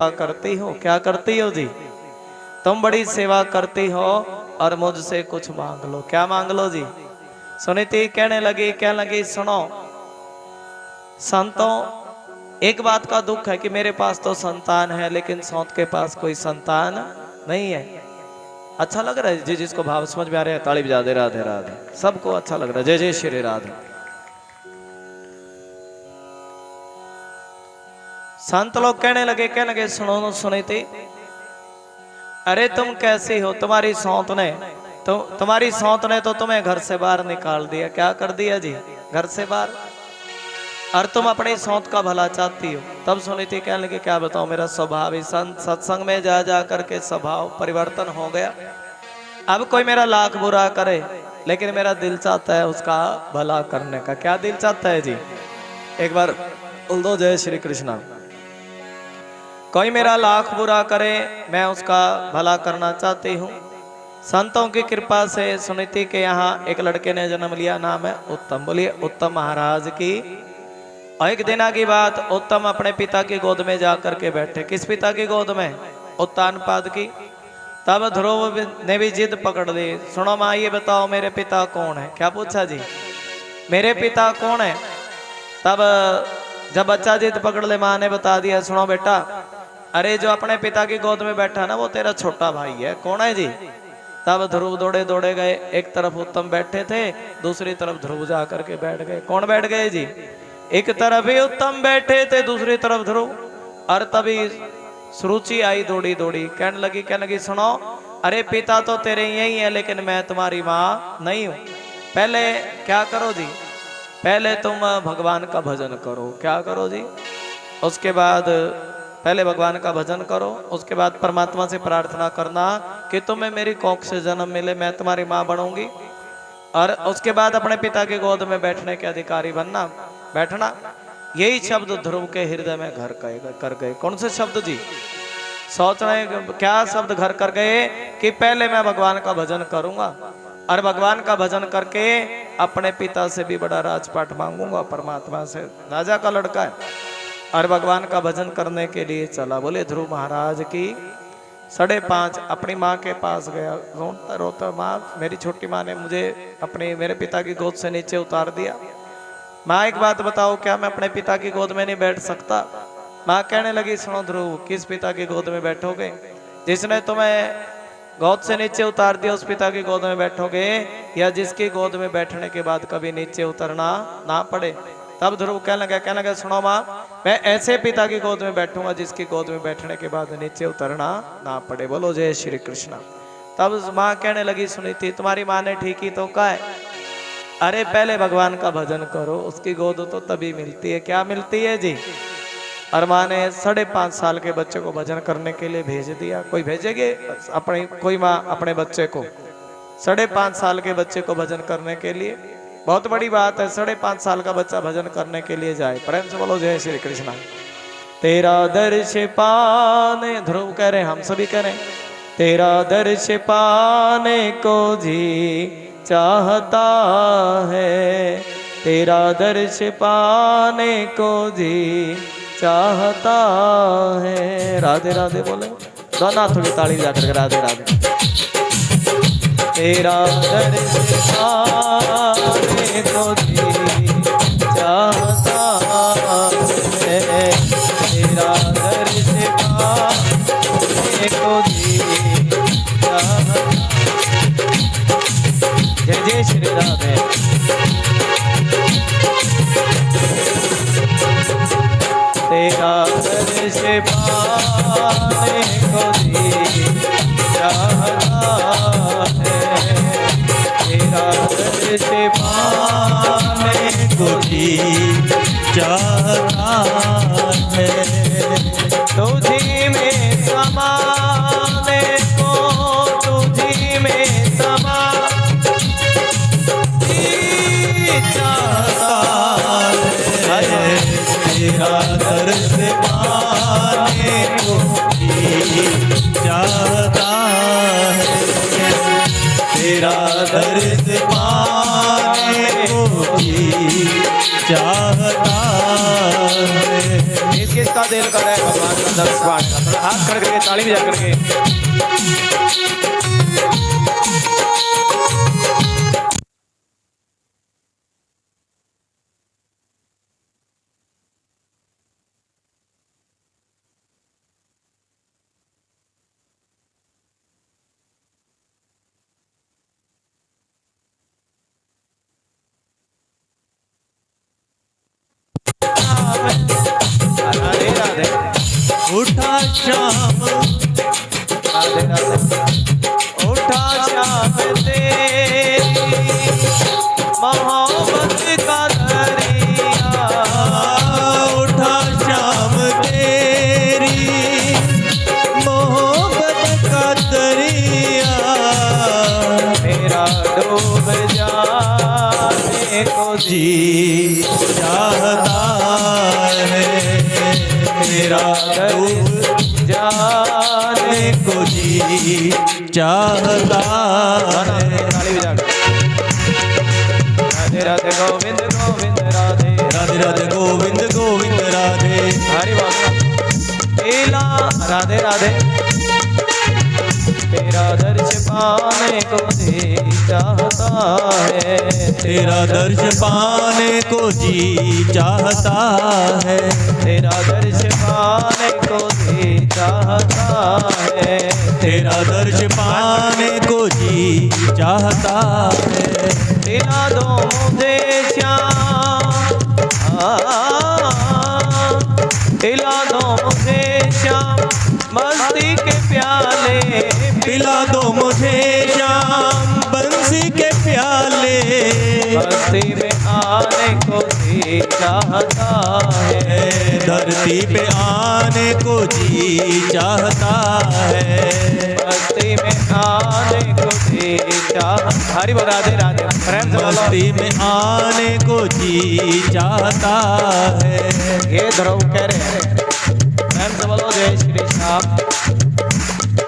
सेवा करती हो। क्या करती हो जी? तुम बड़ी सेवा करती हो और मुझसे कुछ मांग लो। क्या मांग लो जी? सुनीति कहने लगी सुनो संतों, एक बात का दुख है कि मेरे पास तो संतान है लेकिन सौंत के पास कोई संतान नहीं है। अच्छा लग रहा है जी? जिसको भाव समझ में आ रहे हैं ताली बजा दे। राधे राधे। सबको अच्छा लग रहा है। जय जय श्री राधे। संत लोग कहने लगे सुनो सुनीति, अरे तुम कैसी हो? तुम्हारी सौंत ने तो तुम्हें घर से बाहर निकाल दिया। क्या कर दिया जी? घर से बाहर। और तुम अपनी सौंत का भला चाहती हो। तब सुनीति कहने लगी क्या बताओ, मेरा स्वभाव ही सत्संग में जा करके स्वभाव परिवर्तन हो गया। अब कोई मेरा लाख बुरा करे लेकिन मेरा दिल चाहता है उसका भला करने का। क्या दिल चाहता है जी? एक बार बोल दो जय श्री कृष्णा। कोई मेरा लाख बुरा करे मैं उसका भला करना चाहती हूँ। संतों की कृपा से सुनीति के यहाँ एक लड़के ने जन्म लिया, नाम है उत्तम। बोलिए उत्तम महाराज की। और एक दिन की बात, उत्तम अपने पिता की गोद में जाकर के बैठे। किस पिता की गोद में? उत्तानपाद की। तब ध्रुव ने भी जिद पकड़ ली, सुनो माँ ये बताओ मेरे पिता कौन है? क्या पूछा जी? मेरे पिता कौन है? तब जब बच्चा जिद पकड़ ले, माँ ने बता दिया, सुनो बेटा, अरे जो अपने पिता की गोद में बैठा ना वो तेरा छोटा भाई है। कौन है जी? तब ध्रुव दौड़े गए। एक तरफ उत्तम बैठे थे, दूसरी तरफ ध्रुव जा करके बैठ गए। कौन बैठ गए जी? एक तरफ ही उत्तम बैठे थे, दूसरी तरफ ध्रुव। और तभी सुरुचि आई दौड़ी कहने लगी सुनो, अरे पिता तो तेरे यही है लेकिन मैं तुम्हारी माँ नहीं हूँ। पहले क्या करो जी? पहले तुम भगवान का भजन करो। क्या करो जी? उसके बाद पहले भगवान का भजन करो, उसके बाद परमात्मा से प्रार्थना करना कि तुम्हें मेरी कोख से जन्म मिले, मैं तुम्हारी माँ बनूंगी। और उसके बाद अपने पिता की गोद में बैठने के अधिकारी बैठना। यही शब्द ध्रुव के हृदय में घर कर गए। कौन से शब्द जी? सोच रहे क्या शब्द घर कर गए? कि पहले मैं भगवान का भजन करूंगा और भगवान का भजन करके अपने पिता से भी बड़ा राजपाट मांगूंगा, परमात्मा से। राजा का लड़का है और भगवान का भजन करने के लिए चला। बोले ध्रुव महाराज की। 5:30 अपनी माँ के पास गया, रोता माँ, मेरी छोटी माँ ने मुझे मेरे पिता की गोद से नीचे उतार दिया। माँ एक बात बताओ, क्या मैं अपने पिता की गोद में नहीं बैठ सकता? माँ कहने लगी सुनो ध्रुव, किस पिता की गोद में बैठोगे? जिसने तुम्हें गोद से नीचे उतार दिया उस पिता की गोद में बैठोगे, या जिसकी गोद में बैठने के बाद कभी नीचे उतरना ना पड़े? तब ध्रुव कहने लगा सुनो माँ, मैं ऐसे पिता की गोद में बैठूंगा जिसकी गोद में बैठने के बाद नीचे उतरना ना पड़े। बोलो जय श्री कृष्णा। तब माँ कहने लगी सुनीति, तुम्हारी माँ ने ठीक ही तो कहा है, अरे पहले भगवान का भजन करो, उसकी गोद तो तभी मिलती है। क्या मिलती है जी? और माँ ने 5.5 साल के बच्चे को भजन करने के लिए भेज दिया। कोई भेजेगे कोई माँ अपने बच्चे को 5.5 साल के बच्चे को भजन करने के लिए? बहुत बड़ी बात है, 5.5 साल का बच्चा भजन करने के लिए जाए। प्रेम से बोलो जय श्री कृष्णा। तेरा दर्श पाने, ध्रुव कह रहे, हम सभी कह रहे, तेरा दर्श पाने को जी चाहता है, तेरा दर्श पाने को जी चाहता है। राधे राधे बोले दोनों हाथों की ताली जाकर राधे राधे। तेरा दर्श पाने को जी चाहता है, तेरा दर्श पाने को जी चाहता। जय जय श्री राधे। तेरा दर्श पाने को जी चाहता है, तेरा दर्श पाने को जी चाहता है। तुझी में समाने को, तुझी में समा तेरा दर्श पाने को चाहता है, तेरा दर्श पाने को चाहता है। किसका दिल करे भगवान का दक्ष पाठ का थोड़ा हाथ खड़ करके ताली बजा करके राधे राधे उठा श्याम राधे राधे उठा श्याम तेरी मोहब्बत का दरिया उठा श्याम तेरी मोहब्बत का दरिया मेरा डूब जाने को जी चाहता है मेरा डूब जाने को जी चाहता है। ताली बजा कर। राधे राधे गोविंद गोविंद राधे राधे राधे गोविंद गोविंद राधे हरि तेला राधे राधे तेरा दर्श पाने को जी चाहता है तेरा दर्श पाने को जी चाहता है तेरा दर्श पाने को जी चाहता है तेरा दर्श पाने को जी चाहता है। दिला दो मुझे श्याम दिला दो मुझे श्याम मस्ती के प्याले पिला दो मुझे श्याम बंसी के प्याले मस्ती में आने को जी चाहता है धरती पे आने को जी चाहता है मस्ती में आने को जी चाहता हरि बोल राधे राधे प्रेम से बोलो मस्ती में आने को जी चाहता है। ये ध्रुव कह रहे हैं प्रेम से बोलो जय श्री श्याम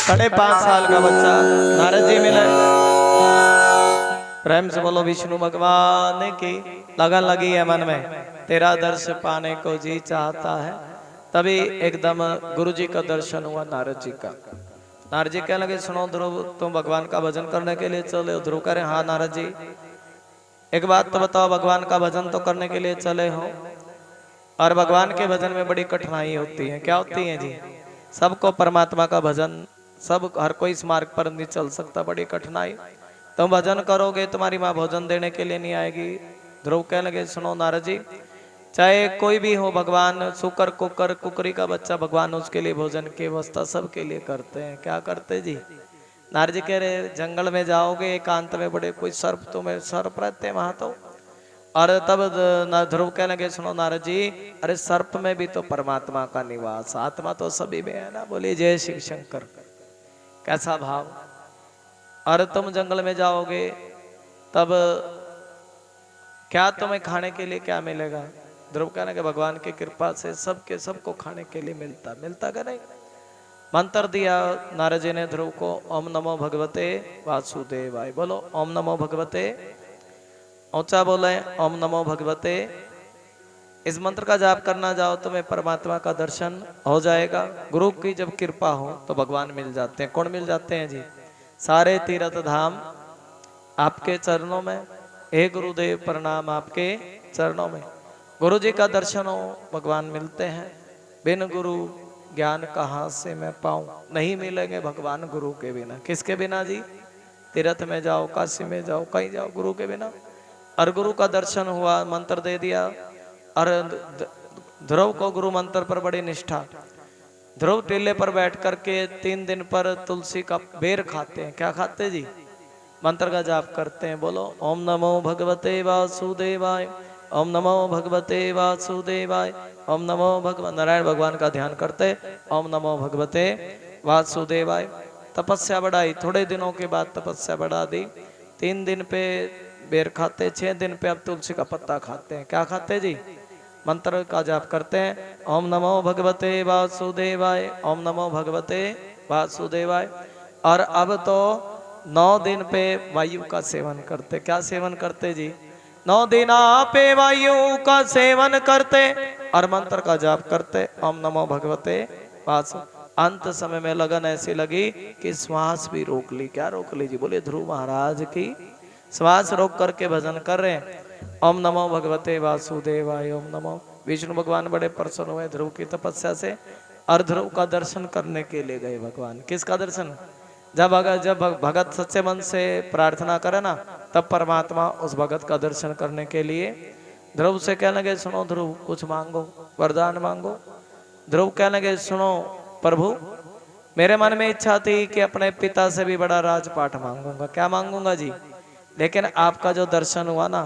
5.5 साल का बच्चा नारद जी मिले प्रेम से बोलो विष्णु भगवान की लगन लगी है मन में तेरा दर्श पाने को जी चाहता है। तभी एकदम गुरु जी का दर्शन हुआ नारद जी का। नारद जी कहने लगे सुनो ध्रुव तुम भगवान का भजन करने के लिए चले हो। ध्रुव करें हाँ नारद जी एक बात तो बताओ भगवान का भजन तो करने के लिए चले हो और भगवान के भजन में बड़ी कठिनाई होती है। क्या होती है जी? सबको परमात्मा का भजन सब हर कोई इस मार्ग पर नहीं चल सकता, बड़ी कठिनाई। तुम भजन करोगे तुम्हारी माँ भोजन देने के लिए नहीं आएगी। ध्रुव कहने लगे सुनो नारद जी चाहे कोई भी हो भगवान सुकर कुकर कुकरी का बच्चा भगवान उसके लिए भोजन की व्यवस्था सबके लिए करते हैं। क्या करते जी? नारद जी कह रहे जंगल में जाओगे एकांत में बड़े कोई सर्प तुम्हें सर्प रहते हैं वहां तो। और तब ध्रुव कहने लगे सुनो नारद जी अरे सर्प में भी तो परमात्मा का निवास आत्मा तो सभी में है ना। बोलिए जय शिव शंकर। कैसा भाव। और तुम जंगल में जाओगे तब क्या तुम्हें खाने के लिए क्या मिलेगा? ध्रुव कहने के भगवान की कृपा से सबके सबको खाने के लिए मिलता क्या नहीं। मंत्र दिया नारद जी ने ध्रुव को ओम नमो भगवते वासुदेवाय। बोलो ओम नमो भगवते, ऊंचा बोले ओम नमो भगवते। इस मंत्र का जाप करना जाओ तुम्हें परमात्मा का दर्शन हो जाएगा। गुरु की जब कृपा हो तो भगवान मिल जाते हैं। कौन मिल जाते हैं जी? सारे तीर्थ धाम आपके चरणों में। हे गुरुदेव प्रणाम आपके चरणों में। गुरु जी का दर्शन हो भगवान मिलते हैं। बिन गुरु ज्ञान कहाँ से मैं पाऊं? नहीं मिलेंगे भगवान गुरु के बिना। किसके बिना जी? तीर्थ में जाओ काशी में जाओ कहीं जाओ गुरु के बिना। और गुरु का दर्शन हुआ मंत्र दे दिया। और ध्रुव को गुरु मंत्र पर बड़ी निष्ठा। ध्रुव टीले पर बैठ करके 3 दिन पर तुलसी का बेर खाते हैं। क्या खाते जी? मंत्र का जाप करते हैं। बोलो ओम नमो भगवते वासुदेवाय, ओम नमो भगवते वासुदेवाय, ओम नमो भगवान। नारायण भगवान का ध्यान करते ओम नमो भगवते वासुदेवाय। तपस्या बढ़ाई। थोड़े दिनों के बाद तपस्या बढ़ा दी। 3 दिन पे बेर खाते, 6 दिन पे अब तुलसी का पत्ता खाते हैं। क्या खाते जी? मंत्र का जाप करते हैं ओम नमो भगवते वासुदेवाय, ओम नमो भगवते वासुदेवाय। और अब तो 9 दिन पे वायु का सेवन करते। क्या सेवन करते जी? 9 दिन पे वायु का सेवन करते और मंत्र का जाप करते ओम नमो भगवते पास। अंत समय में लगन ऐसी लगी कि श्वास भी रोक ली। क्या रोक ली जी? बोले ध्रुव महाराज की। श्वास रोक करके भजन कर रहे हैं। ओम नमो भगवते वासुदेवाय, ओम नमो। विष्णु भगवान बड़े प्रसन्न हुए ध्रुव की तपस्या से और ध्रुव का दर्शन करने के लिए गए भगवान। किसका दर्शन? जब भगत सच्चे मन से प्रार्थना करे ना, तब परमात्मा उस भगत का दर्शन करने के लिए ध्रुव से कहने लगे, सुनो ध्रुव कुछ मांगो, वरदान मांगो। ध्रुव कहने लगे, सुनो प्रभु, मेरे मन में इच्छा थी कि अपने पिता से भी बड़ा राजपाट मांगूंगा। क्या मांगूंगा जी? लेकिन आपका जो दर्शन हुआ ना,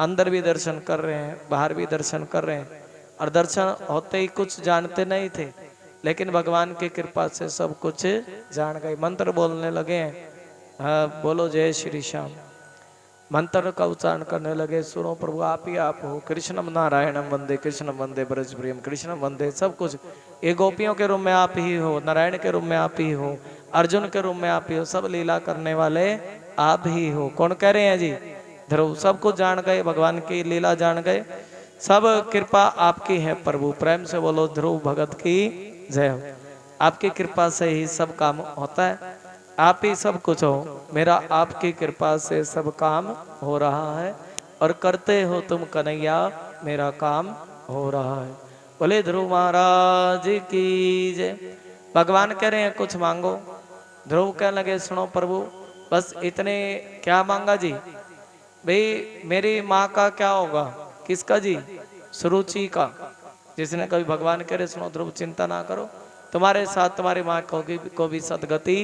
अंदर भी दर्शन कर रहे हैं, बाहर भी दर्शन कर रहे हैं, और दर्शन होते ही कुछ जानते नहीं थे, लेकिन भगवान की कृपा से सब कुछ जान गए। मंत्र बोलने लगे हैं, हाँ बोलो जय श्री श्याम। मंत्र का उच्चारण करने लगे, सुनो प्रभु आप ही आप हो। कृष्णम नारायणम वंदे, कृष्णम वंदे ब्रज प्रियम, कृष्णम वंदे सब कुछ। ये गोपियों के रूप में आप ही हो, नारायण के रूप में आप ही हो, अर्जुन के रूप में आप ही हो, सब लीला करने वाले आप ही हो। कौन कह रहे हैं जी? ध्रुव। सब कुछ जान गए, भगवान की लीला जान गए, सब कृपा आपकी है प्रभु। प्रेम से बोलो ध्रुव भगत की जय हो। आपकी कृपा से ही सब काम होता है, आप ही सब कुछ हो। मेरा आपकी कृपा से सब काम हो रहा है, और करते हो तुम कन्हैया मेरा काम हो रहा है। बोले ध्रुव महाराज की जय। भगवान कह रहे हैं कुछ मांगो। ध्रुव कहने लगे, सुनो प्रभु बस इतने। क्या मांगा जी? भाई मेरी माँ का क्या होगा? किसका जी? सुरुचि का। जिसने कभी भगवान कह रहे, सुनो ध्रुव चिंता ना करो, तुम्हारे साथ तुम्हारी माँ को भी सदगति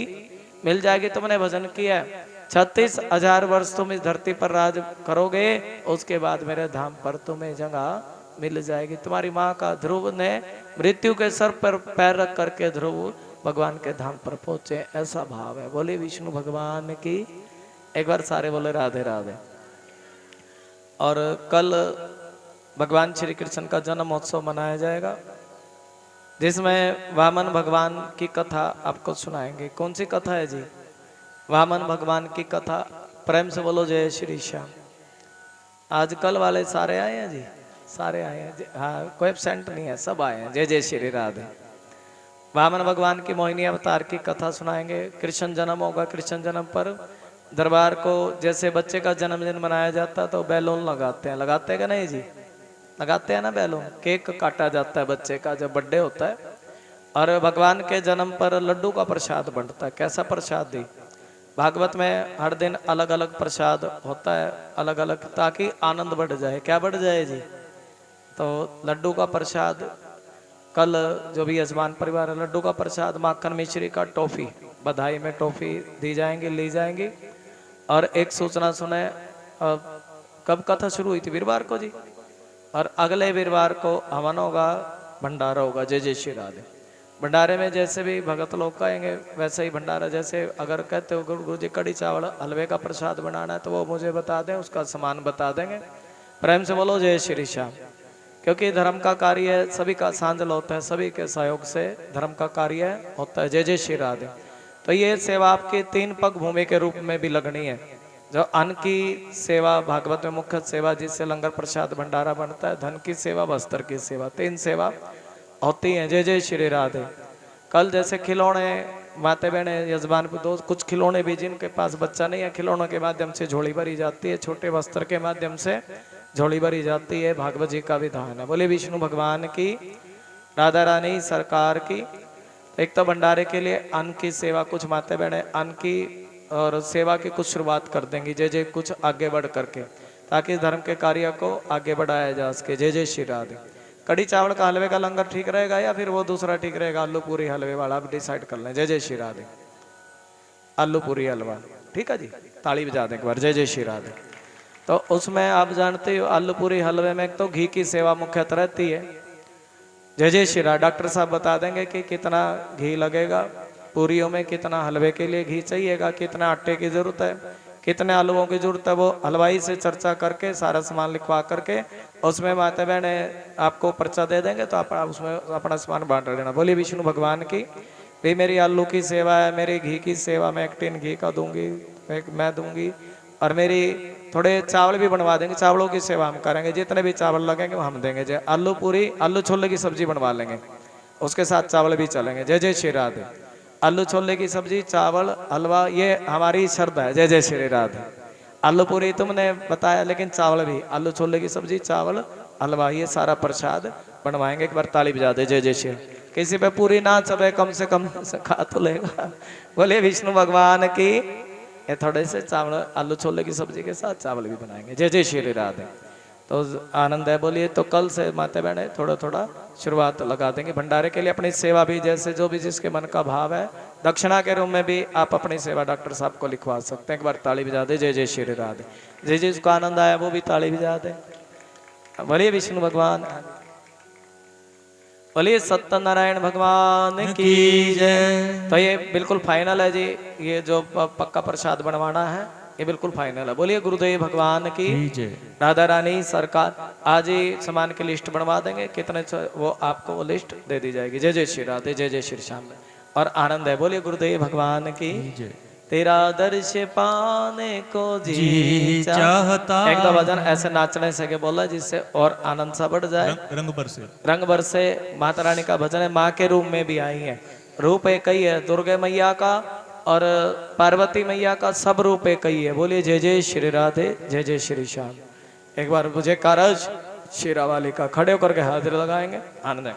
मिल जाएगी। तुमने भजन किया, 36,000 वर्ष तुम इस धरती पर राज करोगे, उसके बाद मेरे धाम पर तुम्हें जगह मिल जाएगी। तुम्हारी माँ का। ध्रुव ने मृत्यु के सर पर पैर रख करके ध्रुव भगवान के धाम पर पहुंचे, ऐसा भाव है। बोले विष्णु भगवान की। एक बार सारे बोले राधे राधे। और कल भगवान श्री कृष्ण का जन्म महोत्सव मनाया जाएगा, जिसमें वामन भगवान की कथा आपको सुनाएंगे। कौन सी कथा है जी? वामन भगवान की कथा। प्रेम से बोलो जय श्री श्याम। आज कल वाले सारे आए हैं जी? सारे आए हैं। हाँ, कोई एब्सेंट नहीं है, सब आए हैं। जय जय श्री राधे। वामन भगवान की मोहिनी अवतार की कथा सुनाएंगे। कृष्ण जन्म होगा, कृष्ण जन्म पर दरबार को जैसे बच्चे का जन्मदिन मनाया जाता तो बैलून लगाते हैं। लगाते हैं कि नहीं जी? लगाते हैं ना बैलून। केक काटा जाता है बच्चे का जब बर्थडे होता है, और भगवान के जन्म पर लड्डू का प्रसाद बंटता है। कैसा प्रसाद दी? भागवत में हर दिन अलग अलग प्रसाद होता है, अलग अलग, ताकि आनंद बढ़ जाए। क्या बढ़ जाए जी? तो लड्डू का प्रसाद। कल जो भी यजमान परिवार है, लड्डू का प्रसाद, माखन मिश्री का टॉफी, बधाई में टॉफी दी जाएंगी, ली जाएंगी। और एक सूचना सुने, कब कथा शुरू हुई थी? वीरवार को जी। और अगले वीरवार को हवन होगा, भंडारा होगा। जय जय श्री राधे। भंडारे में जैसे भी भगत लोग कहेंगे वैसे ही भंडारा। जैसे अगर कहते हो गुरु जी कड़ी चावल हलवे का प्रसाद बनाना है, तो वो मुझे बता दें, उसका सामान बता देंगे। प्रेम से बोलो जय श्री श्याम। क्योंकि धर्म का कार्य सभी का सांझल होता है, सभी के सहयोग से धर्म का कार्य होता है। जय जय श्री राधे। तो ये सेवा आपके 3 पग भूमि के रूप में भी लगनी है। जो अन्न की सेवा भागवत में मुख्य सेवा, जिससे लंगर प्रसाद भंडारा बनता है, धन की सेवा, वस्त्र की सेवा, 3 सेवा होती हैं। जय जय श्री राधे। कल जैसे खिलौने माते बहने यजमान को दो, कुछ खिलौने भी जिनके पास बच्चा नहीं है, खिलौनों के माध्यम से झोली भरी जाती है, छोटे वस्त्र के माध्यम से झोली भरी जाती है। भागवत जी का विधान है। बोले विष्णु भगवान की, राधा रानी सरकार की। एक तो भंडारे के लिए अन्न की सेवा, कुछ माते बहने अन्न की और सेवा की कुछ शुरुआत कर देंगी। जय जय कुछ आगे बढ़ करके, ताकि धर्म के कार्य को आगे बढ़ाया जा सके। जय जय श्री राधे। कड़ी चावल का हलवे का लंगर ठीक रहेगा या फिर वो दूसरा ठीक रहेगा? आलू पूरी हलवे वाला आप डिसाइड कर लें। जय जय श्री राधे। आलू पूरी हलवा ठीक है जी। ताली बजा दें एक बार। जय जय श्री राधे। तो उसमें आप जानते हो आलू पूरी हलवे में एक तो घी की सेवा मुख्यतः रहती है। जय जय श्री राधे। डॉक्टर साहब बता देंगे कि कितना घी लगेगा पूरियों में, कितना हलवे के लिए घी चाहिएगा, कितना आटे की जरूरत है, कितने आलूओं की जरूरत है। वो हलवाई से चर्चा करके सारा सामान लिखवा करके उसमें माता बहने आपको पर्चा दे देंगे, तो आप उसमें अपना सामान बांट लेना। बोलिए विष्णु भगवान की। भाई मेरी आलू की सेवा है, मेरी घी की सेवा, मैं 1 टिन घी का दूंगी, मैं दूंगी। और मेरी थोड़े चावल भी बनवा देंगे, चावलों की सेवा हम करेंगे, जितने भी चावल लगेंगे वो हम देंगे। जय आलू पूरी, आलू छोले की सब्जी बनवा लेंगे। उसके साथ चावल भी चलेंगे। जय जय श्री राधे। आलू छोले की सब्जी, चावल, हलवा, ये हमारी शर्त है। जय जय श्री राधे। आलू पूरी तुमने बताया, लेकिन चावल भी, आलू छोले की सब्जी, चावल, हलवा, ये सारा प्रसाद बनवाएंगे। एक बार ताली बजा दे। जय जय श्री। किसी पे पूरी ना चले, कम से कम खा तो लेगा। बोले विष्णु भगवान की। ये थोड़े से चावल, आलू छोले की सब्जी के साथ चावल भी बनाएंगे। जय जय श्री राधे। तो आनंद है। बोलिए तो कल से माते बहने थोड़ा थोड़ा शुरुआत लगा देंगे भंडारे के लिए। अपनी सेवा भी जैसे जो भी जिसके मन का भाव है, दक्षिणा के रूप में भी आप अपनी सेवा डॉक्टर साहब को लिखवा सकते हैं। एक बार ताली बजा दे। जय जय श्री राधे। जय जिसको आनंद आया वो भी ताली बजा दे। बोलिए विष्णु भगवान, बोलिए सत्यनारायण भगवान की जय। तो ये बिल्कुल फाइनल है जी, ये जो पक्का प्रसाद बनवाना है ये बिल्कुल फाइनल है। बोलिए गुरुदेव भगवान की जय। राधा रानी सरकार। आज ही सामान की लिस्ट बनवा देंगे, कितने वो आपको वो लिस्ट दे दी जाएगी। जय जय श्री राधे। जय जय श्री श्याम। और आनंद है। बोलिए गुरुदेव भगवान की जय। तेरा दर्श पाने को जी चाहता। एक दो भजन ऐसे नाचने से के बोला जिससे और आनंद सा बढ़ जाए। रंग पर से, रंग भर से माता रानी का भजन है। माँ के रूप में भी आई है, रूप एक ही है। दुर्गे मैया का और पार्वती मैया का सब रूप एक ही है। बोलिए जय जय श्री राधे। जय जय श्री श्याम। एक बार मुझे कारज शेरा वाली का खड़े होकर के हाजिर लगाएंगे। आनंद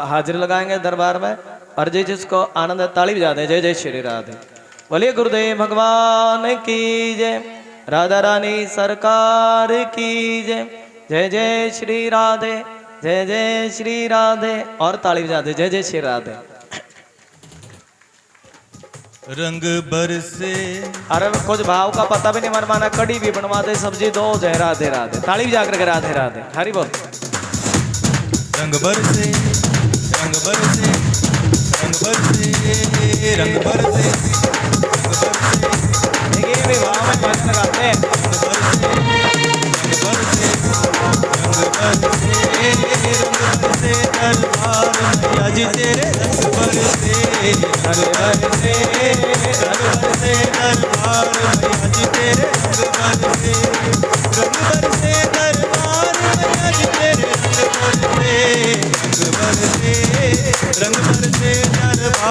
हाजिर लगाएंगे दरबार में। और जय जिसको आनंद है ताली बजा दे। जय जय श्री राधे। बोलिए गुरुदेव भगवान की जय। राधा रानी सरकार की जय। जय जय श्री राधे। जय जय श्री राधे। और ताली बजा दे। जय जय श्री राधे। रंग बरसे। अरे कुछ भाव का पता भी नहीं मन माना, कड़ी भी बनवा दे, सब्जी दो। जय राधे राधे। ताली बजा करके राधे राधे। हरि बोल। रंग बरसे, रंग बरसे, रंग बरसे, रंग बरसे, देखिए भी भाव में भजन गाते हैं। रंग बरसे, रंग बरसे, रंग बरसे, दरबार मैया जी तेरे रंग बरसे, रंग बरसे, रंग बरसे, दरबार मैया जी तेरे रंग बरसे।